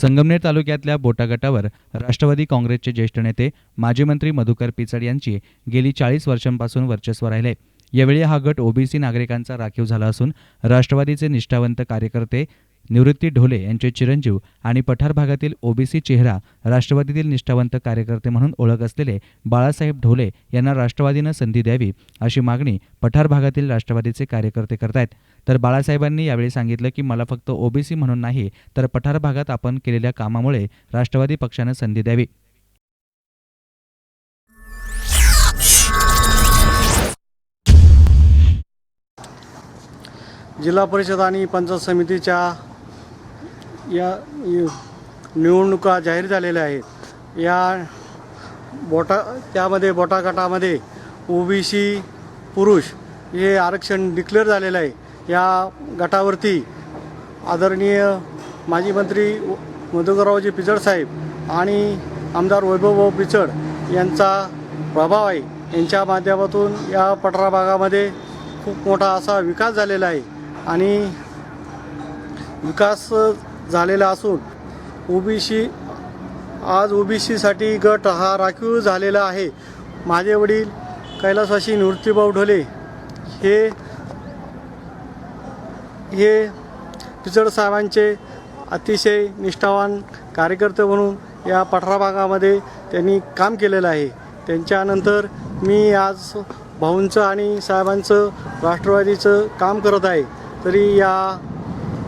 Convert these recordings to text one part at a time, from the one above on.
संगमनेर तालुक्यातल्या बोटा गटावर राष्ट्रवादी काँग्रेसचे ज्येष्ठ नेते माजी मंत्री मधुकर पिचड यांची गेली 40 वर्षांपासून वर्चस्व राहिले। यावेळी हा गट ओबीसी नागरिकांचा राखीव झाला असून राष्ट्रवादीचे निष्ठावंत कार्यकर्ते निवृत्ती ढोले यांचे चिरंजीव आणि पठार भागातील ओबीसी चेहरा राष्ट्रवादीतील निष्ठावंत कार्यकर्ते म्हणून ओळख असलेले बाळासाहेब ढोले यांना राष्ट्रवादीनं संधी द्यावी अशी मागणी पठार भागातील राष्ट्रवादीचे कार्यकर्ते करतायत। तर बाळासाहेबांनी यावेळी सांगितलं की मला फक्त ओबीसी म्हणून नाही तर पठार भागात आपण केलेल्या कामामुळे राष्ट्रवादी पक्षानं संधी द्यावी। जिल्हा परिषद आणि पंचायत समितीच्या या निवडणुका जाहीर झालेल्या आहेत। त्यामध्ये बोटा गटामध्ये ओबीसी पुरुष हे आरक्षण डिक्लेअर झालेलं आहे। या गटावरती आदरणीय माजी मंत्री मधुकररावजी पिचड साहेब आणि आमदार वैभवभाऊ पिचड यांचा प्रभाव आहे। यांच्या माध्यमातून या पठार भागामध्ये खूप मोठा असा विकास झालेला आहे आणि विकास झालेला असून ओबीसीसाठी गट हा राखीव झालेला आहे। माझे वडील कैलासवासी निवृत्तीभाऊ ढोले हे पिचड साहेबांचे अतिशय निष्ठावान कार्यकर्ते म्हणून या पठार भागामध्ये त्यांनी काम केलेलं आहे। त्यांच्यानंतर मी आज भाऊंचं आणि साहेबांचं राष्ट्रवादीचं काम करत आहे। तरी या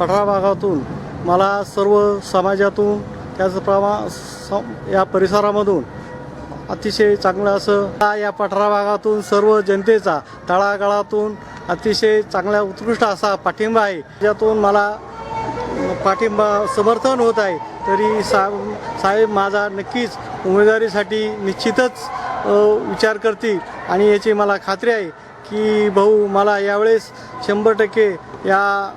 पठार भागातून मला सर्व समाजातून त्याचप्रमाणे या परिसरामधून अतिशय चांगलं असं या पठार भागातून सर्व जनतेचा तळागाळातून अतिशय चांगला उत्कृष्ट असा पाठिंबा आहे। ज्यातून मला पाठिंबा समर्थन होत आहे। तरी साहेब माझा नक्कीच उमेदवारीसाठी निश्चितच विचार करतील आणि याची मला खात्री आहे की भाऊ मला यावेळेस 100% या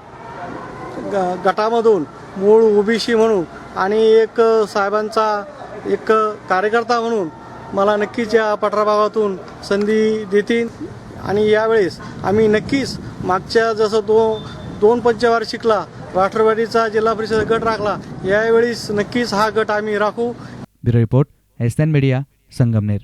गटामधून मूळ ओबीसी म्हणून आणि एक साहेबांचा एक कार्यकर्ता म्हणून मला नक्कीच या पठार भागातून संधी देतील आणि यावेळेस आम्ही नक्कीच मागच्या जसं दोन पंचवार्षिकला राष्ट्रवादीचा जिल्हा परिषद गट राखला, यावेळेस नक्कीच हा गट आम्ही राखू। Bureau report, SN media, Sangamner.